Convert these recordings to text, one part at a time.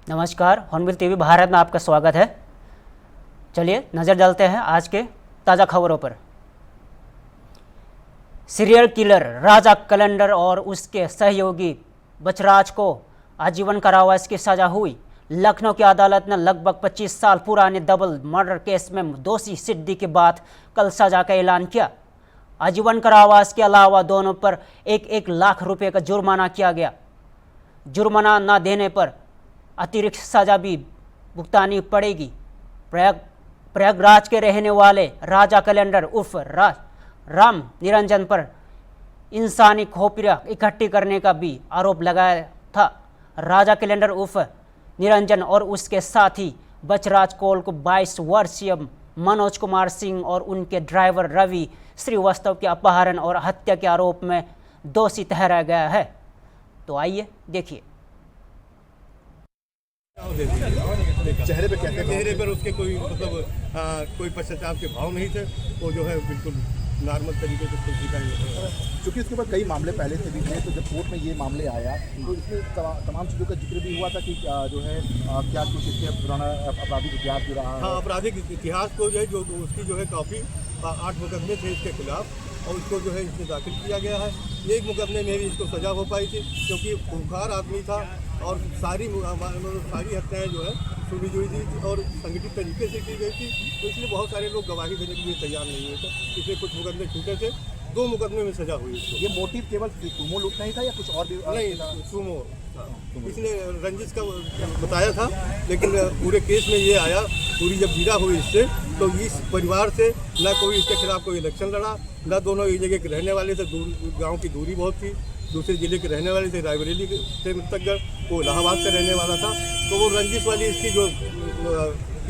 नमस्कार, hornbill TV Bharat में आपका स्वागत है। चलिए नज़र डालते हैं आज के ताज़ा खबरों पर। सीरियल किलर राजा कैलेंडर और उसके सहयोगी बचराज को आजीवन कारावास की सजा हुई। लखनऊ की अदालत ने लगभग 25 साल पुराने डबल मर्डर केस में दोषी सिद्धि के बाद कल सजा का ऐलान किया। आजीवन कारावास के अलावा दोनों पर 1-1 लाख रुपए का जुर्माना किया गया। जुर्माना न देने पर अतिरिक्त सजा भी भुगतानी पड़ेगी। प्रयागराज के रहने वाले राजा कैलेंडर उर्फ राम निरंजन पर इंसानी खोपड़ियाँ इकट्ठी करने का भी आरोप लगाया था। राजा कैलेंडर उर्फ निरंजन और उसके साथी बचराज कौल को 22 वर्षीय मनोज कुमार सिंह और उनके ड्राइवर रवि श्रीवास्तव के अपहरण और हत्या के आरोप में दोषी ठहराया गया है। तो आइए देखिए। चेहरे पर उसके कोई कोई पश्चाताप के भाव नहीं थे। वो जो है बिल्कुल नॉर्मल तरीके से कुछ दिखाई देता है। क्योंकि इसके ऊपर कई मामले पहले से भी थे, तो जब कोर्ट में ये मामले आया तो इसमें तमाम चीज़ों का जिक्र भी हुआ था कि जो है क्या कुछ इसके पुराना आपराधिक इतिहास भी रहा है। हाँ, आपराधिक इतिहास को जो है जो उसकी जो है काफ़ी 8 मुकदमे थे इसके खिलाफ और उसको जो है इसमें दाखिल किया गया है। एक मुकदमे में भी इसको सज़ा हो पाई थी क्योंकि खूंखार आदमी था और सारी हत्याएँ जो है सुनी जुड़ी थी और संगठित तरीके से की गई थी। तो इसलिए बहुत सारे लोग गवाही देने के लिए तैयार नहीं हुए थे। इसलिए कुछ मुकदमे छूटे थे, 2 मुकदमे में सजा हुई इसको। ये मोटिव केवल सुमो लूटना ही था या कुछ और भी? नहीं, सुमो था। इसने रंजिश का बताया था, लेकिन पूरे केस में ये आया, पूरी जब जीरा हुई इससे, तो इस परिवार से ना कोई इसके खिलाफ कोई इलेक्शन लड़ा, ना दोनों एक जगह के रहने वाले थे। गाँव की दूरी बहुत थी, दूसरे जिले के रहने वाले थे, रायबरेली से मृतकगढ़, वो इलाहाबाद से रहने वाला था। तो वो रंजिश वाली इसकी जो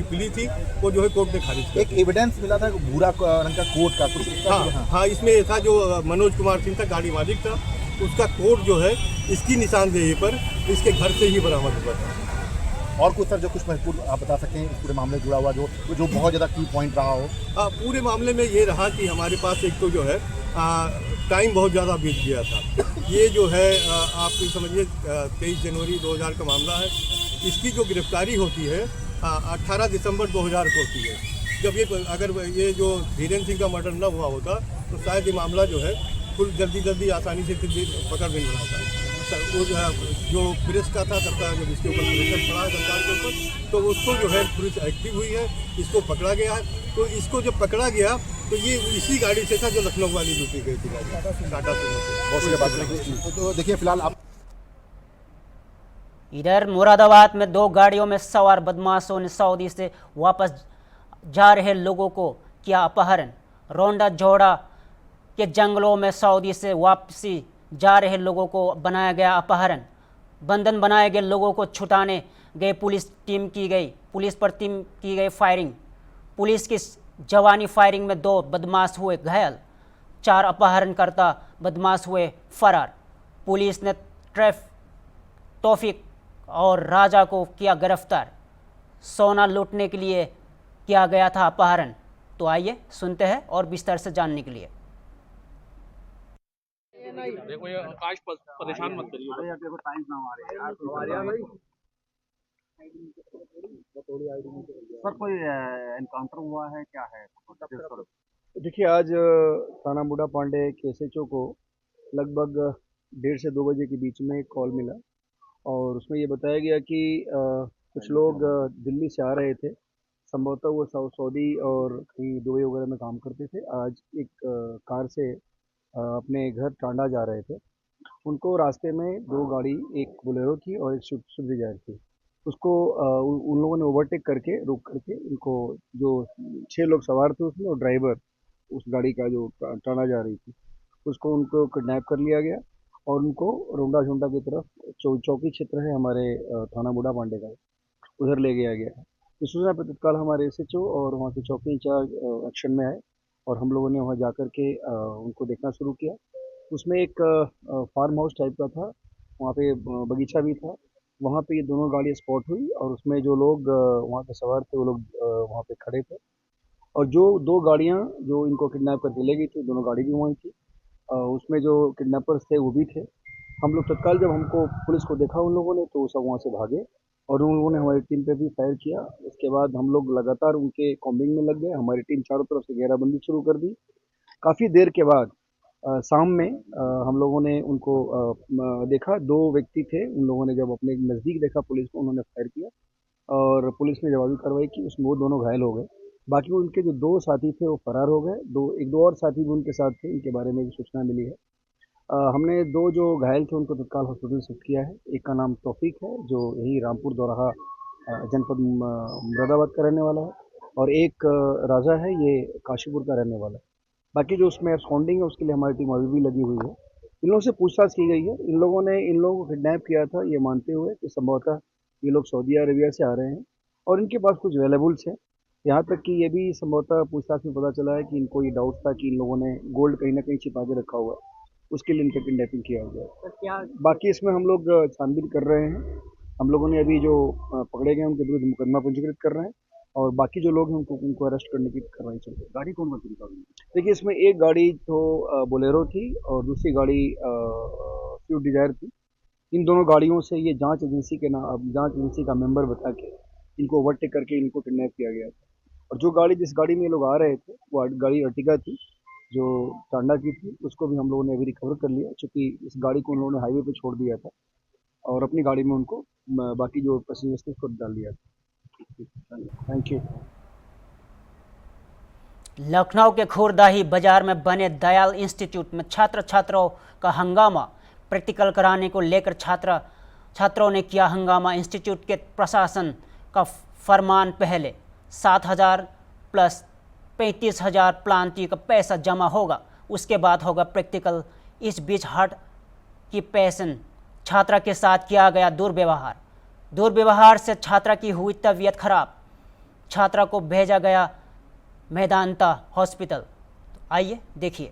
प्ली थी वो जो है कोर्ट ने खारिज की। एक एविडेंस मिला था भूरा रंग का कोट का कुछ। हाँ, इसमें था जो मनोज कुमार सिंह था, गाड़ी मालिक था, उसका कोट जो है इसकी निशानदेही पर इसके घर से ही बरामद हुआ था। और कुछ सर जो कुछ महत्वपूर्ण आप बता सकते हैं इस पूरे मामले से जुड़ा हुआ जो बहुत ज़्यादा की पॉइंट रहा हो? हाँ, पूरे मामले में ये रहा कि हमारे पास एक तो जो है टाइम बहुत ज़्यादा बीत गया था। ये जो है आप समझिए 23 जनवरी 2000 का मामला है। इसकी जो गिरफ्तारी होती है 18 दिसंबर 2000 को होती है। जब ये अगर ये जो धीरेन्द्र सिंह का मर्डर न हुआ होता तो शायद ये मामला जो है कुछ जल्दी आसानी से पकड़ नहीं बना था। जो पुलिस का था सबका जब इसके ऊपर प्रेशर पड़ा है सरकार के ऊपर, तो उसको जो है पुलिस एक्टिव हुई है, इसको पकड़ा गया है। तो इसको जब पकड़ा गया तो ये इसी गाड़ी से था जो लखनऊ वाली लूटी गई थी, टाटा से। तो देखिए फिलहाल आप इधर मुरादाबाद में 2 गाड़ियों में सवार बदमाशों ने सऊदी से वापस जा रहे लोगों को किया अपहरण। रोंडा जोड़ा के जंगलों में सऊदी से वापसी जा रहे लोगों को बनाया गया अपहरण। बंधन बनाए गए लोगों को छुटाने गए पुलिस पर टीम की गई फायरिंग। पुलिस की जवानी फायरिंग में 2 बदमाश हुए घायल, 4 अपहरणकर्ता बदमाश हुए फरार। पुलिस ने तौफीक और राजा को किया गिरफ्तार। सोना लूटने के लिए किया गया था अपहरण। तो आइए सुनते हैं और विस्तार से जानने के लिए। देखो ये आकाश परेशान मत करिए। अरे देखो टाइम ना हमारे यार तो आ रहा भाई। सर कोई एनकाउंटर हुआ है क्या है? देखिए आज थाना बूढ़ा पांडे के एसएचओ को लगभग 1:30 से 2 बजे के बीच में एक कॉल मिला और उसमें ये बताया गया कि कुछ लोग दिल्ली से आ रहे थे। संभवतः वो सऊदी और कहीं दुबई वगैरह में काम करते थे। आज एक कार से अपने घर टांडा जा रहे थे। उनको रास्ते में 2 गाड़ी, एक बोलेरो थी और एक स्विफ्ट डिजायर थी। उसको उन लोगों ने ओवरटेक करके रोक करके उनको, जो 6 लोग सवार थे उसमें और ड्राइवर उस गाड़ी का जो टांडा जा रही थी, उनको किडनैप कर लिया गया और उनको रोंडा झोंडा की तरफ चौकी क्षेत्र है हमारे थाना बूढ़ा पांडे का, उधर ले गया गया है। इस सूचना पर तत्काल हमारे एसएचओ और वहाँ के चौकी इंचार्ज एक्शन में आए और हम लोगों ने वहाँ जा कर के उनको देखना शुरू किया। उसमें एक फार्म हाउस टाइप का था, वहाँ पे बगीचा भी था। वहाँ पे ये दोनों गाड़ियाँ स्पॉट हुई और उसमें जो लोग वहाँ पे सवार थे वो लोग वहाँ पे खड़े थे और जो 2 गाड़ियाँ जो इनको किडनैप करके ले गई थी, दोनों गाड़ी भी वहीं थी। उसमें जो किडनैपर्स थे वो भी थे। हम लोग तत्काल जब हमको पुलिस को देखा उन लोगों ने तो सब वहाँ से भागे और उन लोगों ने हमारी टीम पे भी फायर किया। उसके बाद हम लोग लगातार उनके कॉम्बिंग में लग गए। हमारी टीम चारों तरफ से घेराबंदी शुरू कर दी। काफ़ी देर के बाद शाम में हम लोगों ने उनको देखा। 2 व्यक्ति थे। उन लोगों ने जब अपने नज़दीक देखा पुलिस को, उन्होंने फायर किया और पुलिस ने जवाबी कार्रवाई की। उसमें वो दोनों घायल हो गए। बाकी उनके जो 2 साथी थे वो फरार हो गए। 1-2 और साथी भी उनके साथ थे, इनके बारे में भी सूचना मिली है। हमने 2 जो घायल थे उनको तत्काल हॉस्पिटल शिफ्ट किया है। एक का नाम तौफीक है जो यही रामपुर दोराहा जनपद मुरादाबाद का रहने वाला है, और एक राजा है, ये काशीपुर का रहने वाला है। बाकी जो उसमें एब्सकॉन्डिंग है उसके लिए हमारी टीम अभी भी लगी हुई है। इन लोगों से पूछताछ की गई है। इन लोगों ने इन लोगों को किडनैप किया था ये मानते हुए कि संभवतः ये लोग सऊदी अरेबिया से आ रहे हैं और इनके पास कुछ वैल्यूएबल्स हैं। यहाँ तक कि ये भी संभवतः पूछताछ में पता चला है कि इनको ये डाउट था कि इन लोगों ने गोल्ड कहीं ना कहीं छिपा के रखा हुआ है, उसके लिए इनका किडनैपिंग किया हुआ है। बाकी इसमें हम लोग छानबीन कर रहे हैं। हम लोगों ने अभी जो पकड़े गए उनके विरुद्ध मुकदमा पंजीकृत कर रहे हैं और बाकी जो लोग हैं उनको अरेस्ट करने की कार्रवाई चल रही है। गाड़ी कौन कौन सी? देखिए, इसमें एक गाड़ी तो बोलेरो थी और दूसरी गाड़ी स्विफ्ट डिजायर थी। इन दोनों गाड़ियों से ये जांच एजेंसी का मेंबर बता के इनको ओवरटेक करके इनको किडनैप किया गया था। और जिस गाड़ी में ये लोग आ रहे थे वो गाड़ी अर्टिगा थी जो टांडा की थी। उसको भी हम लोगों ने अभी रिकवर कर लिया, चूँकि इस गाड़ी को उन लोगों ने हाईवे पे छोड़ दिया था और अपनी गाड़ी में उनको बाकी जो पैसेंजर्स थे उसको डाल दिया था। Thank you. लखनऊ के खुरदाही बाजार में बने दयाल इंस्टीट्यूट में छात्र छात्राओं का हंगामा। प्रैक्टिकल कराने को लेकर छात्रों ने किया हंगामा। इंस्टीट्यूट के प्रशासन का फरमान पहले 7,000 प्लस 35,000 प्लांटी का पैसा जमा होगा, उसके बाद होगा प्रैक्टिकल। इस बीच हट की पेशेंट छात्रा के साथ किया गया दुर्व्यवहार से छात्रा की हुई तबीयत खराब। छात्रा को भेजा गया मेदांता हॉस्पिटल। आइए देखिए।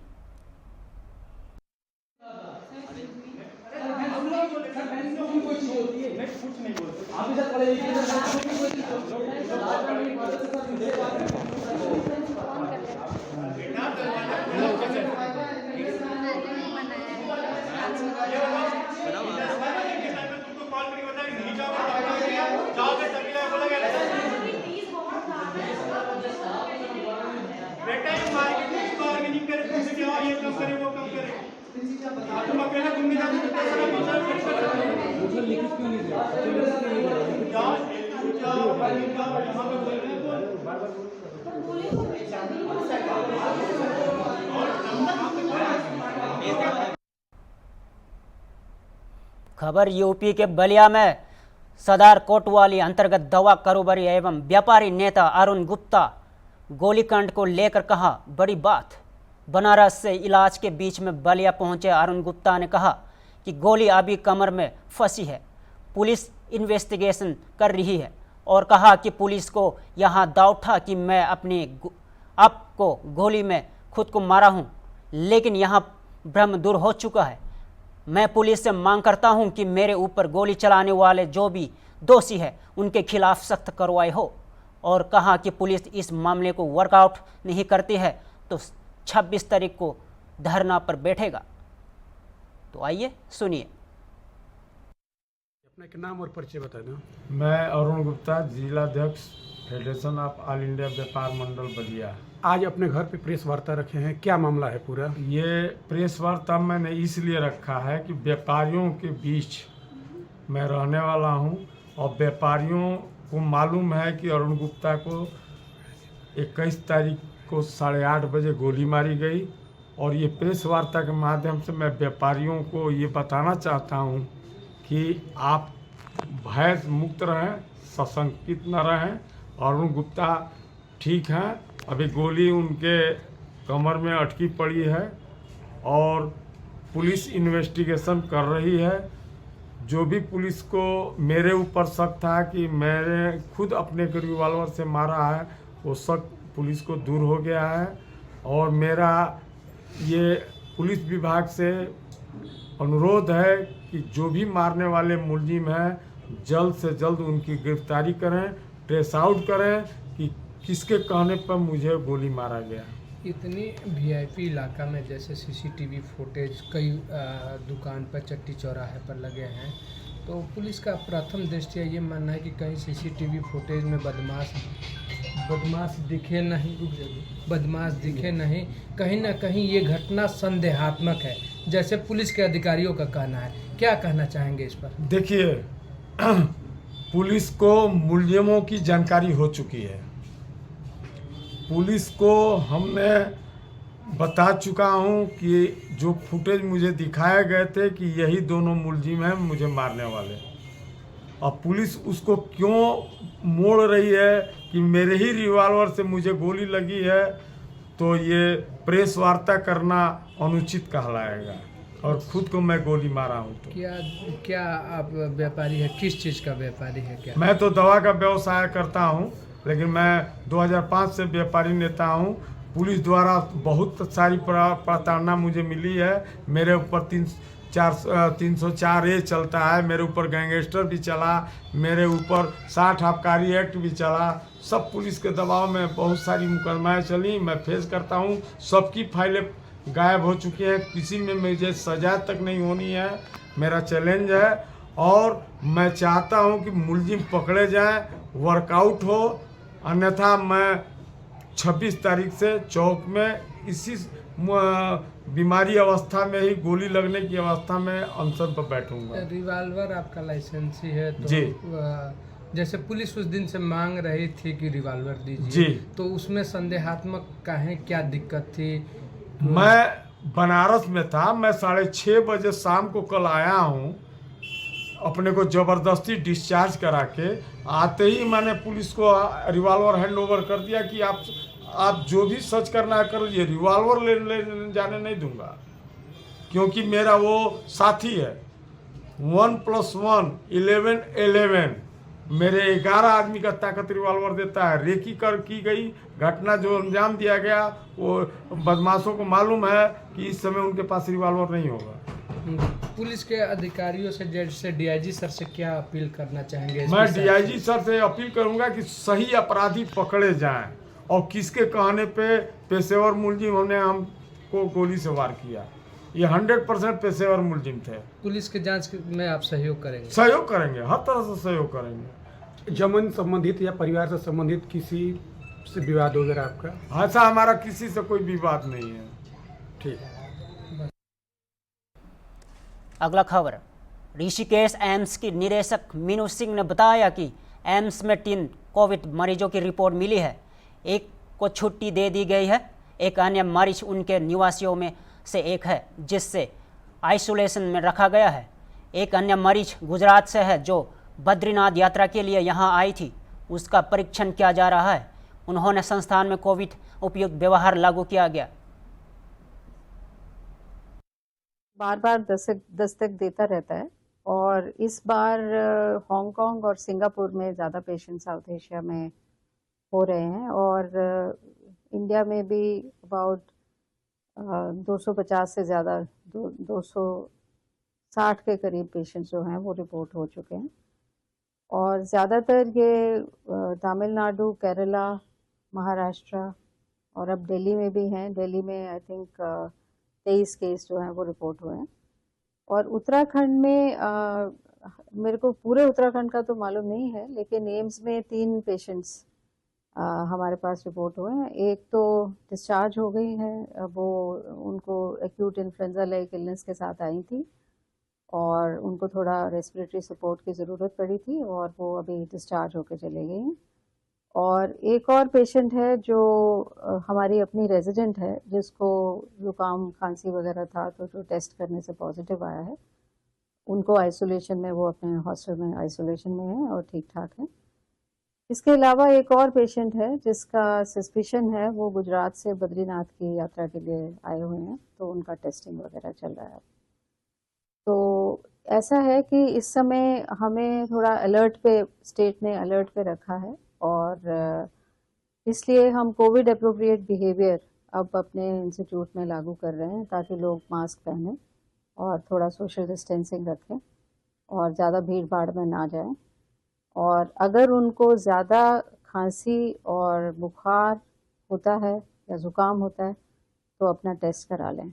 खबर यूपी के बलिया में सदार कोतवाली अंतर्गत दवा कारोबारी एवं व्यापारी नेता अरुण गुप्ता गोलीकांड को लेकर कहा बड़ी बात। बनारस से इलाज के बीच में बलिया पहुंचे अरुण गुप्ता ने कहा कि गोली अभी कमर में फंसी है, पुलिस इन्वेस्टिगेशन कर रही है और कहा कि पुलिस को यहां डाउट था कि मैं अपने आप को गोली में खुद को मारा हूं, लेकिन यहां भ्रम दूर हो चुका है। मैं पुलिस से मांग करता हूं कि मेरे ऊपर गोली चलाने वाले जो भी दोषी है उनके खिलाफ सख्त कार्रवाई हो, और कहा कि पुलिस इस मामले को वर्कआउट नहीं करती है तो 26 तारीख को धरना पर बैठेगा। तो आइए सुनिए। अपना नाम और परिचय बता दो। मैं अरुण गुप्ता, जिलाध्यक्ष फेडरेशन ऑफ ऑल इंडिया व्यापार मंडल बलिया। आज अपने घर पे प्रेस वार्ता रखे हैं, क्या मामला है पूरा? ये प्रेस वार्ता मैंने इसलिए रखा है कि व्यापारियों के बीच मैं रहने वाला हूं और व्यापारियों को मालूम है कि अरुण गुप्ता को 21 तारीख को 8:30 बजे गोली मारी गई, और ये प्रेस वार्ता के माध्यम से मैं व्यापारियों को ये बताना चाहता हूं कि आप भय मुक्त रहें, सशंकित न रहें। अरुण गुप्ता ठीक हैं, अभी गोली उनके कमर में अटकी पड़ी है और पुलिस इन्वेस्टिगेशन कर रही है। जो भी पुलिस को मेरे ऊपर शक था कि मैंने खुद अपने रिवॉल्वर से मारा है, वो शक पुलिस को दूर हो गया है। और मेरा ये पुलिस विभाग से अनुरोध है कि जो भी मारने वाले मुलजिम हैं जल्द से जल्द उनकी गिरफ्तारी करें, ट्रेस आउट करें कि किसके कहने पर मुझे गोली मारा गया। इतनी वीआईपी इलाका में जैसे सीसीटीवी फुटेज कई दुकान पर चट्टी चौराहे पर लगे हैं, तो पुलिस का प्रथम दृष्टया ये मानना है कि कहीं सीसीटीवी फुटेज में बदमाश दिखे नहीं, कहीं ना कहीं ये घटना संदेहात्मक है, जैसे पुलिस के अधिकारियों का कहना है। क्या कहना चाहेंगे इस पर? देखिए, पुलिस को मुलजिमों की जानकारी हो चुकी है। पुलिस को हमने बता चुका हूं कि जो फुटेज मुझे दिखाए गए थे कि यही दोनों मुलजिम हैं मुझे मारने वाले। अब पुलिस उसको क्यों मोड़ रही है कि मेरे ही रिवॉल्वर से मुझे गोली लगी है, तो ये प्रेस वार्ता करना अनुचित कहलाएगा और खुद को मैं गोली मारा हूँ। तो क्या आप व्यापारी है? किस चीज़ का व्यापारी है? क्या? मैं तो दवा का व्यवसाय करता हूँ, लेकिन मैं 2005 से व्यापारी नेता हूँ। पुलिस द्वारा बहुत सारी प्रताड़ना मुझे मिली है। मेरे ऊपर 304A चलता है, मेरे ऊपर गैंगस्टर भी चला, मेरे ऊपर 60 आबकारी एक्ट भी चला। सब पुलिस के दबाव में बहुत सारी मुकदमाएँ चली, मैं फेस करता हूँ। सबकी फाइलें गायब हो चुकी हैं, किसी में मुझे सजा तक नहीं होनी है। मेरा चैलेंज है और मैं चाहता हूँ कि मुलजिम पकड़े जाएं, वर्कआउट हो, अन्यथा मैं 26 तारीख से चौक में इसी बीमारी अवस्था में ही, गोली लगने की अवस्था में अनशन पर बैठूंगा। रिवॉल्वर आपका लाइसेंसी है तो जी। जैसे पुलिस उस दिन से मांग रही थी कि रिवॉल्वर दीजिए, जी, तो उसमें संदेहात्मक काहे, क्या दिक्कत थी? मैं बनारस में था, मैं 6:30 बजे शाम को कल आया हूँ, अपने को ज़बरदस्ती डिस्चार्ज करा के। आते ही मैंने पुलिस को रिवॉल्वर हैंड ओवर कर दिया कि आप जो भी सर्च करना है कर लीजिए, रिवॉल्वर ले जाने नहीं दूंगा, क्योंकि मेरा वो साथी है। 1+1 11 मेरे 11 आदमी का ताकत रिवॉल्वर देता है। रेकी की गई घटना जो अंजाम दिया गया, वो बदमाशों को मालूम है कि इस समय उनके पास रिवॉल्वर नहीं होगा। पुलिस के अधिकारियों से, जैसे डीआईजी सर से क्या अपील करना चाहेंगे? मैं डीआईजी सर से अपील करूंगा कि सही अपराधी पकड़े जाएं, और किसके कहने पे पेशेवर मुलजिम ने हमको गोली से वार किया, ये 100% पेशेवर मुलजिम थे। पुलिस के जांच में आप सहयोग करेंगे? सहयोग करेंगे, हर तरह से सहयोग करेंगे। जमन संबंधित या परिवार से संबंधित किसी से विवाद वगैरह आपका? ऐसा हमारा किसी से कोई विवाद नहीं है। ठीक। अगला खबर, ऋषिकेश एम्स की निदेशक मीनू सिंह ने बताया कि एम्स में 3 कोविड मरीजों की रिपोर्ट मिली है। एक को छुट्टी दे दी गई है, एक अन्य मरीज उनके निवासियों में से एक है जिससे आइसोलेशन में रखा गया है। एक अन्य मरीज गुजरात से है जो बद्रीनाथ यात्रा के लिए यहां आई थी, उसका परीक्षण किया जा रहा है। उन्होंने संस्थान में कोविड उपयुक्त व्यवहार लागू किया गया। बार बार दस्तक देता रहता है और इस बार हांगकांग और सिंगापुर में ज़्यादा पेशेंट साउथ एशिया में हो रहे हैं और इंडिया में भी अबाउट 250 से ज़्यादा 260 के करीब पेशेंट्स जो हैं वो रिपोर्ट हो चुके हैं। और ज़्यादातर ये तमिलनाडु, केरला, महाराष्ट्र और अब दिल्ली में भी हैं। दिल्ली में आई थिंक 23 केस जो हैं वो रिपोर्ट हुए हैं। और उत्तराखंड में मेरे को पूरे उत्तराखंड का तो मालूम नहीं है, लेकिन एम्स में 3 पेशेंट्स हमारे पास रिपोर्ट हुए हैं। एक तो डिस्चार्ज हो गई है, वो उनको एक्यूट इन्फ्लुएंजा लाइक इलनेस के साथ आई थी और उनको थोड़ा रेस्पिरेटरी सपोर्ट की ज़रूरत पड़ी थी और वो अभी डिस्चार्ज होकर चले गई हैं। और एक और पेशेंट है जो हमारी अपनी रेजिडेंट है, जिसको जुकाम खांसी वगैरह था, तो जो टेस्ट करने से पॉजिटिव आया है, उनको आइसोलेशन में, वो अपने हॉस्टल में आइसोलेशन में है और ठीक ठाक है। इसके अलावा एक और पेशेंट है जिसका सस्पिशन है, वो गुजरात से बद्रीनाथ की यात्रा के लिए आए हुए हैं, तो उनका टेस्टिंग वगैरह चल रहा है। तो ऐसा है कि इस समय हमें थोड़ा अलर्ट पे, स्टेट ने अलर्ट पे रखा है और इसलिए हम कोविड अप्रोप्रिएट बिहेवियर अब अपने इंस्टीट्यूट में लागू कर रहे हैं, ताकि लोग मास्क पहनें और थोड़ा सोशल डिस्टेंसिंग रखें और ज़्यादा भीड़ भाड़ में ना जाएं। और अगर उनको ज़्यादा खांसी और बुखार होता है या ज़ुकाम होता है तो अपना टेस्ट करा लें,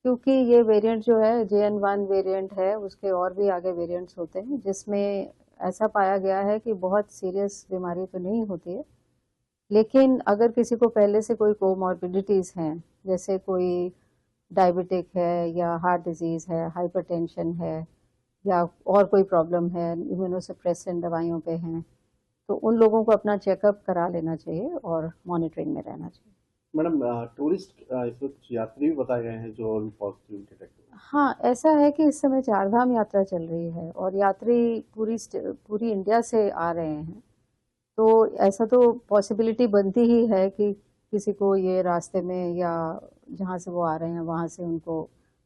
क्योंकि ये वेरिएंट जो है JN1 वेरिएंट है, उसके और भी आगे वेरिएंट्स होते हैं जिसमें ऐसा पाया गया है कि बहुत सीरियस बीमारी तो नहीं होती है, लेकिन अगर किसी को पहले से कोई कोमॉर्बिडिटीज़ हैं, जैसे कोई डायबिटिक है या हार्ट डिजीज़ है, हाइपरटेंशन है या और कोई प्रॉब्लम है, इम्यूनोसप्रेसेंट दवाइयों पे हैं, तो उन लोगों को अपना चेकअप करा लेना चाहिए और मॉनिटरिंग में रहना चाहिए। मैडम, टूरिस्ट इस वक्त यात्री भी बताए गए हैं जो पॉजिटिव डिटेक्ट हुए। हाँ, ऐसा है कि इस समय 4 धाम यात्रा चल रही है और यात्री पूरी इंडिया से आ रहे हैं, तो ऐसा तो पॉसिबिलिटी बनती ही है कि किसी को ये रास्ते में या जहाँ से वो आ रहे हैं वहाँ से उनको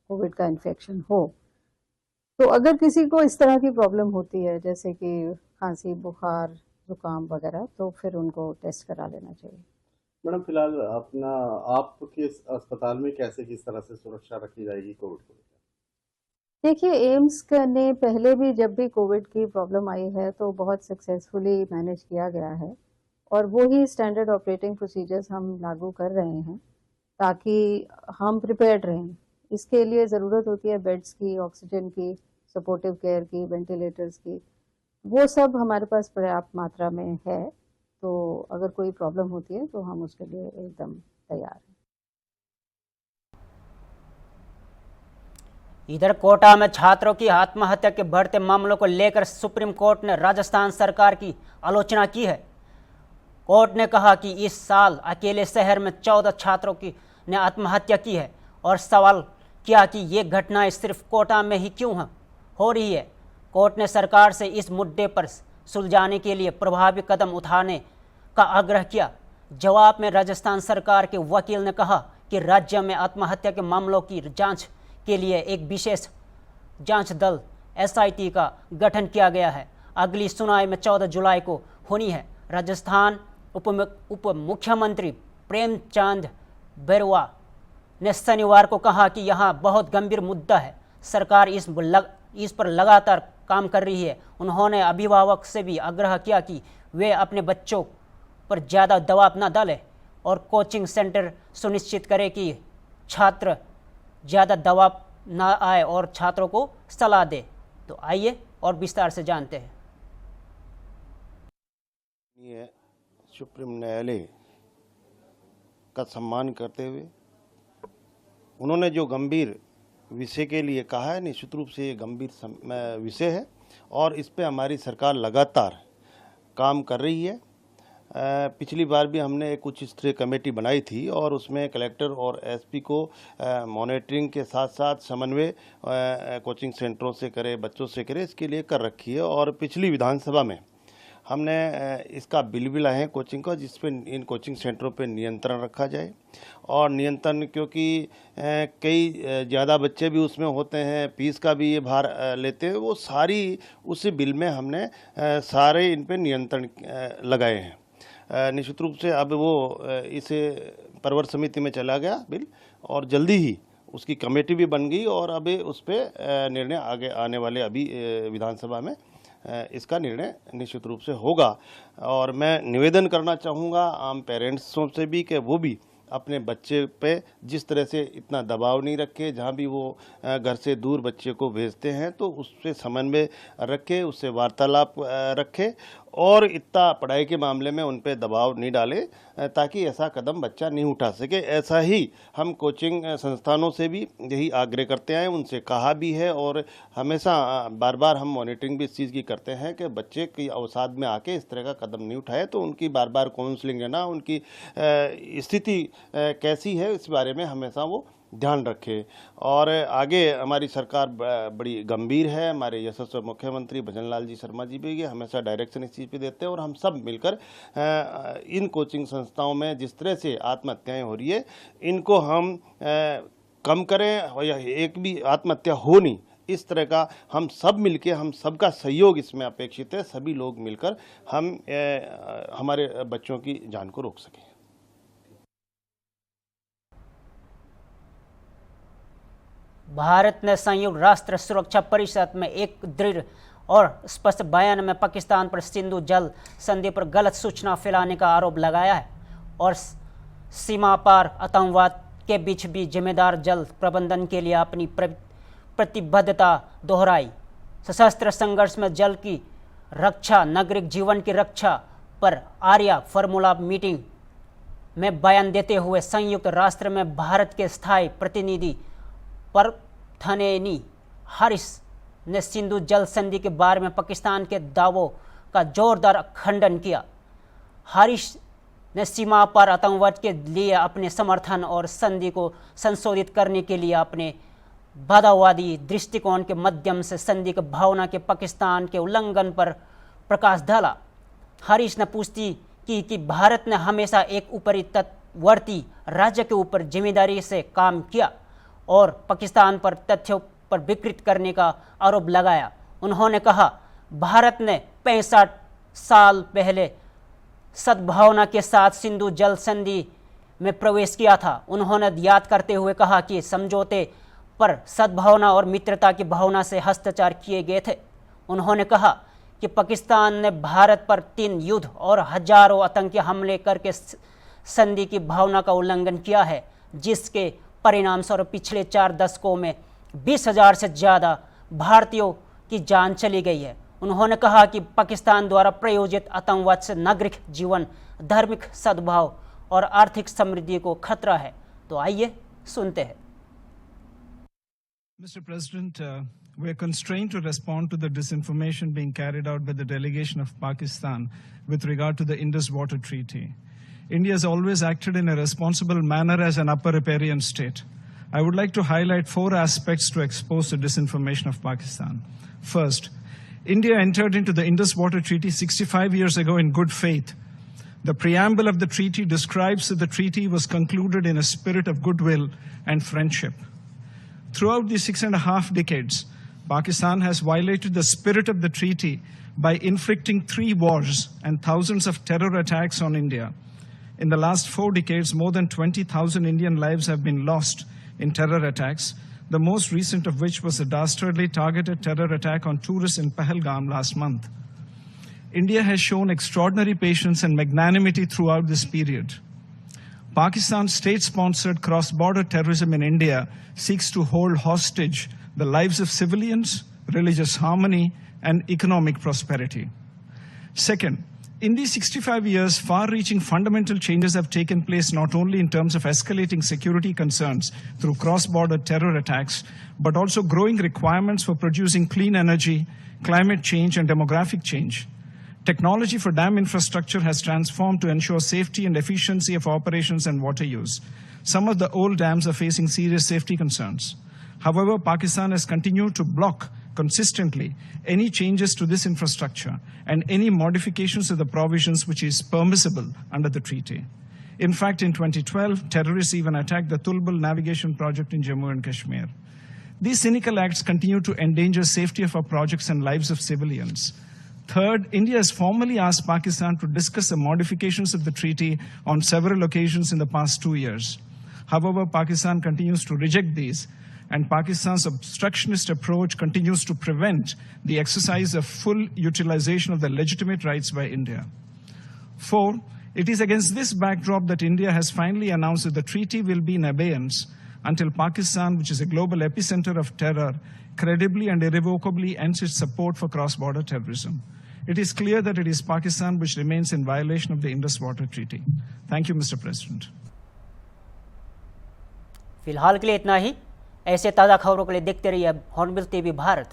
कोविड का इन्फेक्शन हो। तो अगर किसी को इस तरह की प्रॉब्लम होती है, जैसे कि खांसी, बुखार, जुकाम वगैरह, तो फिर उनको टेस्ट करा लेना चाहिए। मैडम, फिलहाल आपके अस्पताल में कैसे किस तरह से सुरक्षा रखी जाएगी कोविड को लेकर? देखिए, एम्स ने पहले भी जब भी कोविड की प्रॉब्लम आई है तो बहुत सक्सेसफुली मैनेज किया गया है और वो ही स्टैंडर्ड ऑपरेटिंग प्रोसीजर्स हम लागू कर रहे हैं ताकि हम प्रिपेयर्ड रहें। इसके लिए ज़रूरत होती है बेड्स की, ऑक्सीजन की, सपोर्टिव केयर की, वेंटिलेटर्स की, वो सब हमारे पास पर्याप्त मात्रा में है। तो अगर कोई प्रॉब्लम होती है तो हम उसके लिए एकदम तैयार हैं। इधर कोटा में छात्रों की आत्महत्या के बढ़ते मामलों को लेकर सुप्रीम कोर्ट ने राजस्थान सरकार की आलोचना की है। कोर्ट ने कहा कि इस साल अकेले शहर में 14 छात्रों की ने आत्महत्या की है और सवाल किया कि ये घटनाएं सिर्फ कोटा में ही क्यों हो रही है। कोर्ट ने सरकार से इस मुद्दे पर सुलझाने के लिए प्रभावी कदम उठाने का आग्रह किया। जवाब में राजस्थान सरकार के वकील ने कहा कि राज्य में आत्महत्या के मामलों की जांच के लिए एक विशेष जांच दल SIT का गठन किया गया है। अगली सुनवाई में 14 जुलाई को होनी है। राजस्थान उप मुख्यमंत्री प्रेमचंद बैरवा ने शनिवार को कहा कि यहाँ बहुत गंभीर मुद्दा है, सरकार इस पर लगातार काम कर रही है। उन्होंने अभिभावक से भी आग्रह किया कि वे अपने बच्चों पर ज़्यादा दबाव न डालें और कोचिंग सेंटर सुनिश्चित करें कि छात्र ज़्यादा दबाव न आए और छात्रों को सलाह दे। तो आइए और विस्तार से जानते हैं। ये सुप्रीम न्यायालय का सम्मान करते हुए उन्होंने जो गंभीर विषय के लिए कहा है, निश्चित रूप से ये गंभीर विषय है और इस पे हमारी सरकार लगातार काम कर रही है। पिछली बार भी हमने एक उच्च स्तरीय कमेटी बनाई थी और उसमें कलेक्टर और SP को मॉनिटरिंग के साथ साथ समन्वय कोचिंग सेंटरों से करे, बच्चों से करे, इसके लिए कर रखी है। और पिछली विधानसभा में हमने इसका बिल भी लाए हैं कोचिंग का, जिस पे इन कोचिंग सेंटरों पे नियंत्रण रखा जाए। और नियंत्रण क्योंकि कई ज़्यादा बच्चे भी उसमें होते हैं, फीस का भी ये भार लेते हैं, वो सारी उसी बिल में हमने सारे इन पे नियंत्रण लगाए हैं। निश्चित रूप से अब वो इसे प्रवर समिति में चला गया बिल और जल्दी ही उसकी कमेटी भी बन गई और अब उस पर निर्णय आगे आने वाले अभी विधानसभा में इसका निर्णय निश्चित रूप से होगा। और मैं निवेदन करना चाहूँगा आम पेरेंट्सों से भी कि वो भी अपने बच्चे पे जिस तरह से इतना दबाव नहीं रखे, जहाँ भी वो घर से दूर बच्चे को भेजते हैं तो उससे समन्वय रखे, उससे वार्तालाप रखे और इतना पढ़ाई के मामले में उन पे दबाव नहीं डाले ताकि ऐसा कदम बच्चा नहीं उठा सके। ऐसा ही हम कोचिंग संस्थानों से भी यही आग्रह करते हैं, उनसे कहा भी है और हमेशा बार बार हम मॉनिटरिंग भी इस चीज़ की करते हैं कि बच्चे की अवसाद में आके इस तरह का कदम नहीं उठाए, तो उनकी बार बार काउंसलिंग लेना, उनकी स्थिति कैसी है इस बारे में हमेशा वो ध्यान रखे। और आगे हमारी सरकार बड़ी गंभीर है। हमारे यशस्वी मुख्यमंत्री भजन लाल जी शर्मा जी भी ये हमेशा डायरेक्शन इस चीज़ पे देते हैं और हम सब मिलकर इन कोचिंग संस्थाओं में जिस तरह से आत्महत्याएं हो रही है इनको हम कम करें और एक भी आत्महत्या हो नहीं, इस तरह का हम सब मिलके, हम सबका सहयोग इसमें अपेक्षित है। सभी लोग मिलकर हम हमारे बच्चों की जान को रोक सकें। भारत ने संयुक्त राष्ट्र सुरक्षा परिषद में एक दृढ़ और स्पष्ट बयान में पाकिस्तान पर सिंधु जल संधि पर गलत सूचना फैलाने का आरोप लगाया है और सीमा पार आतंकवाद के बीच भी जिम्मेदार जल प्रबंधन के लिए अपनी प्रतिबद्धता दोहराई। सशस्त्र संघर्ष में जल की रक्षा, नागरिक जीवन की रक्षा पर आर्या फॉर्मूला मीटिंग में बयान देते हुए संयुक्त राष्ट्र में भारत के स्थायी प्रतिनिधि परथनेनी हारिस ने सिंधु जल संधि के बारे में पाकिस्तान के दावों का जोरदार खंडन किया। हारिस ने सीमा पर आतंकवाद के लिए अपने समर्थन और संधि को संशोधित करने के लिए अपने बाधावादी दृष्टिकोण के माध्यम से संधि की भावना के पाकिस्तान के उल्लंघन पर प्रकाश डाला। हारिस ने पुष्टि की कि भारत ने हमेशा एक ऊपरी तटवर्ती राज्य के ऊपर जिम्मेदारी से काम किया और पाकिस्तान पर तथ्यों पर विकृत करने का आरोप लगाया। उन्होंने कहा, भारत ने 65 साल पहले सद्भावना के साथ सिंधु जल संधि में प्रवेश किया था। उन्होंने याद करते हुए कहा कि समझौते पर सद्भावना और मित्रता की भावना से हस्ताक्षर किए गए थे। उन्होंने कहा कि पाकिस्तान ने भारत पर 3 युद्ध और हजारों आतंकी हमले करके संधि की भावना का उल्लंघन किया है, जिसके परिणामस्वरूप पिछले 4 दशकों में 20,000 से ज़्यादा भारतीयों की जान चली गई है। उन्होंने कहा कि पाकिस्तान द्वारा प्रायोजित आतंकवाद से नागरिक जीवन, धार्मिक सद्भाव और आर्थिक समृद्धि को खतरा है। तो आइए सुनते हैं। Mr. President, we are constrained to respond to the disinformation being carried out by the delegation of Pakistan with regard to the Indus Water Treaty. India has always acted in a responsible manner as an upper riparian state. I would like to highlight 4 aspects to expose the disinformation of Pakistan. First, India entered into the Indus Water Treaty 65 years ago in good faith. The preamble of the treaty describes that the treaty was concluded in a spirit of goodwill and friendship. Throughout the 6.5 decades, Pakistan has violated the spirit of the treaty by inflicting 3 wars and thousands of terror attacks on India. In the last 4 decades, more than 20,000 Indian lives have been lost in terror attacks, the most recent of which was a dastardly targeted terror attack on tourists in Pahalgam last month. India has shown extraordinary patience and magnanimity throughout this period. Pakistan's state-sponsored cross-border terrorism in India seeks to hold hostage the lives of civilians, religious harmony, and economic prosperity. Second, in these 65 years, far-reaching fundamental changes have taken place not only in terms of escalating security concerns through cross-border terror attacks, but also growing requirements for producing clean energy, climate change, and demographic change. Technology for dam infrastructure has transformed to ensure safety and efficiency of operations and water use. Some of the old dams are facing serious safety concerns. However, Pakistan has continued to block consistently any changes to this infrastructure and any modifications of the provisions which is permissible under the treaty. In fact, in 2012, terrorists even attacked the Tulbul navigation project in Jammu and Kashmir. These cynical acts continue to endanger safety of our projects and lives of civilians. Third, India has formally asked Pakistan to discuss the modifications of the treaty on several occasions in the past 2 years. However, Pakistan continues to reject these, and Pakistan's obstructionist approach continues to prevent the exercise of full utilization of the legitimate rights by India. Four, it is against this backdrop that India has finally announced that the treaty will be in abeyance until Pakistan, which is a global epicenter of terror, credibly and irrevocably ends its support for cross-border terrorism. It is clear that it is Pakistan which remains in violation of the Indus Water Treaty. Thank you, Mr. President. फिलहाल के लिए इतना ही। ऐसे ताज़ा खबरों के लिए देखते रहिए हॉर्नबिल टीवी भारत।